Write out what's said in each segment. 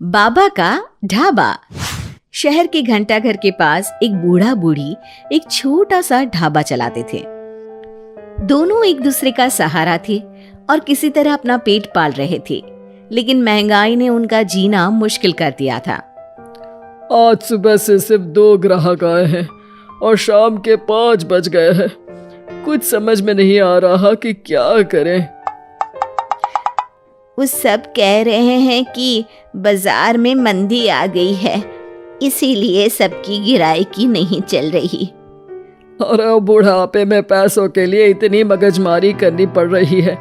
बाबा का ढाबा। शहर के घंटाघर के पास एक बूढ़ा बूढ़ी एक छोटा सा ढाबा चलाते थे। दोनों एक दूसरे का सहारा थे और किसी तरह अपना पेट पाल रहे थे, लेकिन महंगाई ने उनका जीना मुश्किल कर दिया था। आज सुबह से सिर्फ 2 ग्राहक आए हैं और शाम के 5 बज गए हैं। कुछ समझ में नहीं आ रहा कि क्या करें। वो सब कह रहे हैं कि बाजार में मंदी आ गई है, इसीलिए सबकी गिराई नहीं चल रही। अरे बुढ़ापे में पैसों के लिए इतनी मगजमारी करनी पड़ रही है।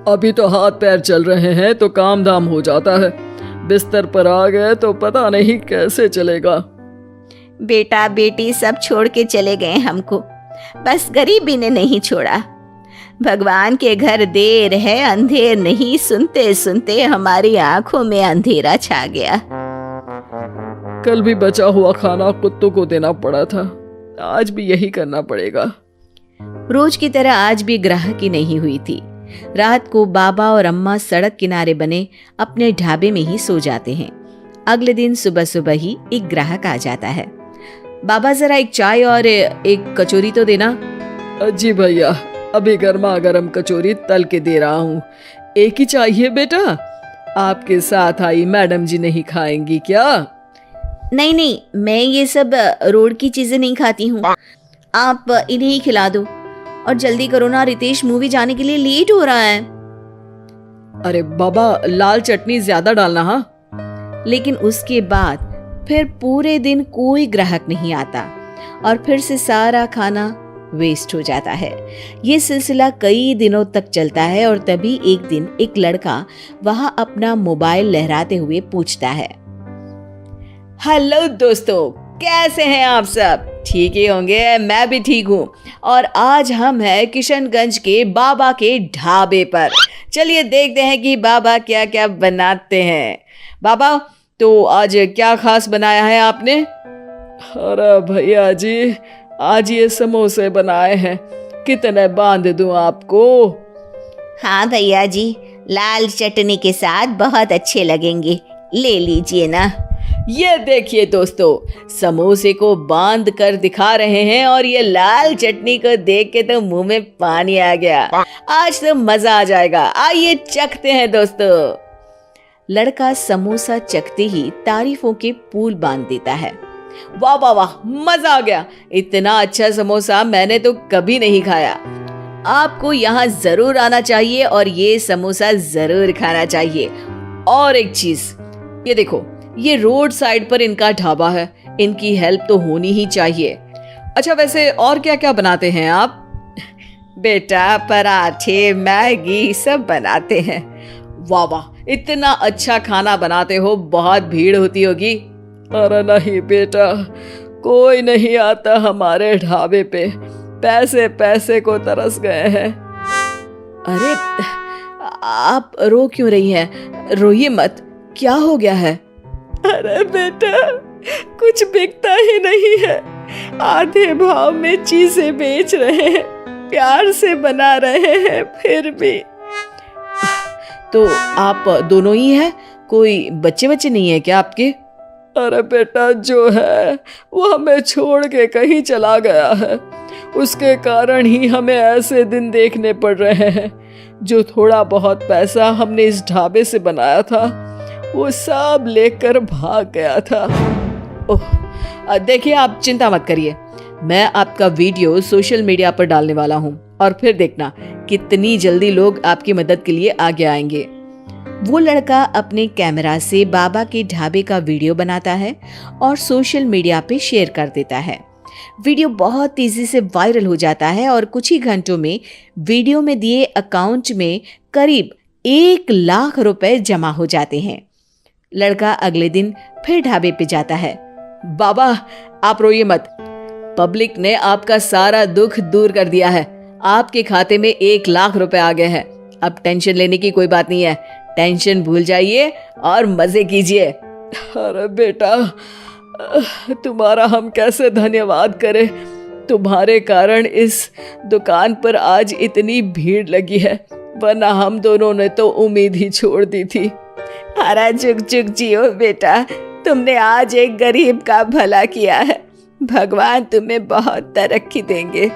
अभी तो हाथ पैर चल रहे हैं तो काम धाम हो जाता है, बिस्तर पर आ गए तो पता नहीं कैसे चलेगा। बेटा बेटी सब छोड़ के चले गए हमको, बस गरीबी ने नहीं छोड़ा। भगवान के घर देर है अंधेर नहीं, सुनते सुनते हमारी आंखों में अंधेरा छा गया। कल भी बचा हुआ खाना कुत्तों को देना पड़ा था, आज भी यही करना पड़ेगा। रोज की तरह आज भी ग्राहकी नहीं हुई थी। रात को बाबा और अम्मा सड़क किनारे बने अपने ढाबे में ही सो जाते हैं। अगले दिन सुबह सुबह ही एक ग्राहक आ जाता है। बाबा जरा एक चाय और एक कचौरी तो देना। जी भैया, अभी गर्मा गर्म कचौरी तल के दे रहा हूँ। एक ही चाहिए बेटा? आपके साथ आई मैडम जी नहीं खाएंगी क्या? नहीं नहीं, मैं ये सब रोड की चीजें नहीं खाती हूँ, आप इन्हें ही खिला दो। और जल्दी करो ना, रितेश मूवी जाने के लिए लेट हो रहा है। अरे बाबा, लाल चटनी ज्यादा डालना। हाँ। लेकिन उसके बाद फिर पूरे दिन कोई ग्राहक नहीं आता और फिर से सारा खाना वेस्ट हो जाता है। ये सिलसिला कई दिनों तक चलता है और तभी एक दिन एक लड़का वहां अपना मोबाइल लहराते हुए पूछता है, हेलो दोस्तों, कैसे हैं आप सब? ठीक ही होंगे, मैं भी ठीक हूँ। और आज हम हैं किशनगंज के बाबा के ढाबे पर। चलिए देखते हैं कि बाबा क्या क्या बनाते हैं। बाबा, तो आज क्या खास बनाया है आपने? अरे भैया जी, आज ये समोसे बनाए हैं, कितने बांध दूं आपको? हाँ भैया जी, लाल चटनी के साथ बहुत अच्छे लगेंगे, ले लीजिए ना। ये देखिए दोस्तों, समोसे को बांध कर दिखा रहे हैं और ये लाल चटनी को देख के तो मुंह में पानी आ गया। आज तो मजा आ जाएगा, आइए चखते हैं दोस्तों। लड़का समोसा चखते ही तारीफों के पुल बांध देता है। वाह वाह वाह, मजा आ गया, इतना अच्छा समोसा मैंने तो कभी नहीं खाया। आपको यहाँ जरूर आना चाहिए और ये समोसा जरूर खाना चाहिए। और एक चीज, ये देखो, ये रोड साइड पर इनका ढाबा है, इनकी हेल्प तो होनी ही चाहिए। अच्छा, वैसे और क्या क्या बनाते हैं आप? बेटा, पराठे मैगी सब बनाते हैं। वाह वाह, इतना अच्छा खाना बनाते हो, बहुत भीड़ होती होगी। अरे नहीं बेटा, कोई नहीं आता हमारे ढाबे पे, पैसे पैसे को तरस गए हैं। अरे आप रो क्यों रही हैं? रोइए मत, क्या हो गया है? अरे बेटा, कुछ बिकता ही नहीं है, आधे भाव में चीजें बेच रहे हैं, प्यार से बना रहे हैं, फिर भी। तो आप दोनों ही हैं? कोई बच्चे बच्चे नहीं है क्या आपके? अरे बेटा, जो है वो हमें छोड़ के कहीं चला गया है, उसके कारण ही हमें ऐसे दिन देखने पड़ रहे हैं। जो थोड़ा बहुत पैसा हमने इस ढाबे से बनाया था, वो सब लेकर भाग गया था। ओह, देखिए आप चिंता मत करिए, मैं आपका वीडियो सोशल मीडिया पर डालने वाला हूँ और फिर देखना कितनी जल्दी लोग आपकी मदद के लिए आगे आएंगे। वो लड़का अपने कैमरा से बाबा के ढाबे का वीडियो बनाता है और सोशल मीडिया पे शेयर कर देता है। वीडियो बहुत तेजी से वायरल हो जाता है और कुछ ही घंटों में वीडियो में दिए अकाउंट में करीब 1 लाख रुपए जमा हो जाते हैं। लड़का अगले दिन फिर ढाबे पे जाता है। बाबा, आप रोइए मत, पब्लिक ने आपका सारा दुख दूर कर दिया है, आपके खाते में 1 लाख रुपए आ गए हैं। अब टेंशन लेने की कोई बात नहीं है, टेंशन भूल जाइए और मजे कीजिए। अरे बेटा, तुम्हारा हम कैसे धन्यवाद करें, तुम्हारे कारण इस दुकान पर आज इतनी भीड़ लगी है, वरना हम दोनों ने तो उम्मीद ही छोड़ दी थी। हरा जुग जुग जियो बेटा, तुमने आज एक गरीब का भला किया है। भगवान तुम्हें बहुत तरक्की देंगे।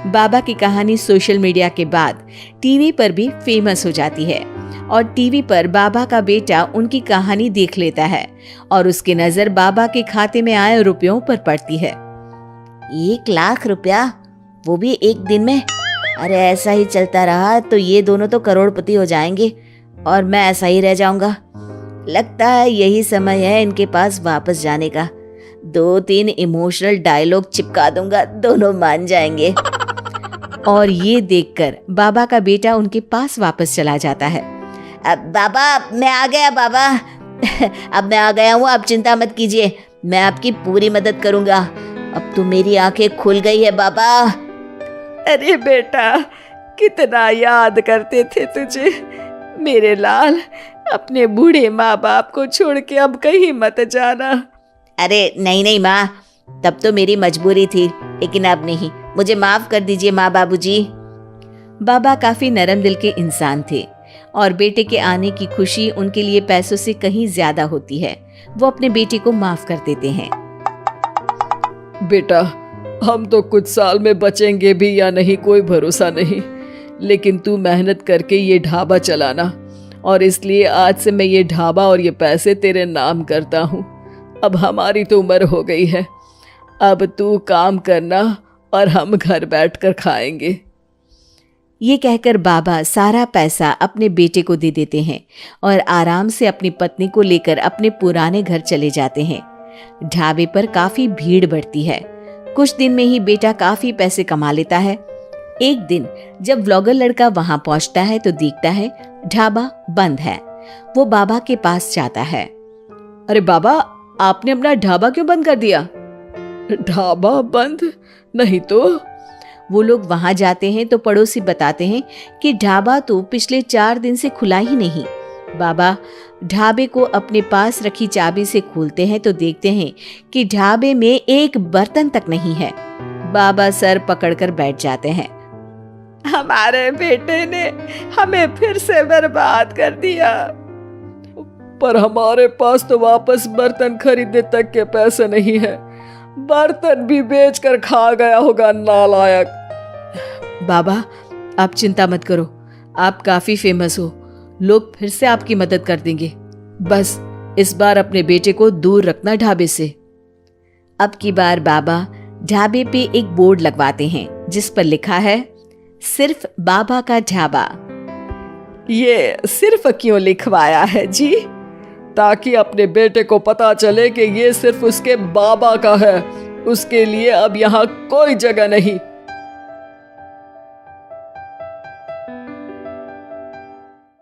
बाबा की कहानी सोशल मीडिया के बाद टीवी पर भी फेमस हो जाती है और टीवी पर बाबा का बेटा उनकी कहानी देख लेता है और उसकी नजर बाबा के खाते में आए रुपयों पर पड़ती है। 1 लाख रुपया, वो भी एक दिन में? अरे ऐसा ही चलता रहा तो ये दोनों तो करोड़पति हो जाएंगे और मैं ऐसा ही रह जाऊंगा। लगता है यही समय है इनके पास वापस जाने का। 2-3 इमोशनल डायलॉग चिपका दूंगा, दोनों मान जाएंगे। और ये देखकर बाबा का बेटा उनके पास वापस चला जाता है। अब बाबा मैं आ गया बाबा, अब मैं आ गया हूँ, आप चिंता मत कीजिए, मैं आपकी पूरी मदद करूँगा। अब तो मेरी आंखें खुल गई है बाबा। अरे बेटा, कितना याद करते थे तुझे मेरे लाल। अपने बूढ़े माँ बाप को छोड़ के अब कहीं मत जाना। अरे नहीं नहीं माँ, तब तो मेरी मजबूरी थी, लेकिन अब नहीं, मुझे माफ कर दीजिए माँ बाबूजी। बाबा काफी नरम दिल के इंसान थे और बेटे के आने की खुशी उनके लिए पैसों से कहीं ज्यादा होती है। वो अपने बेटे को माफ कर देते हैं। बेटा, हम तो कुछ साल में बचेंगे भी या नहीं कोई भरोसा नहीं, लेकिन तू मेहनत करके ये ढाबा चलाना, और इसलिए आज से मैं ये ढाबा और ये पैसे तेरे नाम करता हूँ। अब हमारी तो उम्र हो गई है, अब तू काम करना और हम घर बैठकर खाएंगे। ये कहकर बाबा सारा पैसा अपने बेटे को दे देते हैं और आराम से अपनी पत्नी को लेकर अपने पुराने घर चले जाते हैं। ढाबे पर काफी भीड़ बढ़ती है। कुछ दिन में ही बेटा काफी पैसे कमा लेता है। एक दिन जब व्लॉगर लड़का वहां पहुंचता है तो देखता है ढाबा बंद है। वो बाबा के पास जाता है। अरे बाबा, आपने अपना ढाबा क्यों बंद कर दिया? ढाबा बंद नहीं तो? वो लोग वहां जाते हैं तो पड़ोसी बताते हैं कि ढाबा तो पिछले 4 दिन से खुला ही नहीं। बाबा ढाबे को अपने पास रखी चाबी से खोलते हैं तो देखते हैं कि ढाबे में एक बर्तन तक नहीं है। बाबा सर पकड़कर बैठ जाते हैं। हमारे बेटे ने हमें फिर से बर्बाद कर दिया। पर हमारे पास तो वापस बर्तन खरीदने तक के पैसे नहीं है। बर्तन भी बेचकर खा गया होगा नालायक। बाबा आप चिंता मत करो, आप काफी फेमस हो, लोग फिर से आपकी मदद कर देंगे। बस इस बार अपने बेटे को दूर रखना ढाबे से। अब की बार बाबा ढाबे पे एक बोर्ड लगवाते हैं जिस पर लिखा है सिर्फ बाबा का ढाबा। ये सिर्फ क्यों लिखवाया है जी? ताकि अपने बेटे को पता चले कि ये सिर्फ उसके बाबा का है, उसके लिए अब यहाँ कोई जगह नहीं।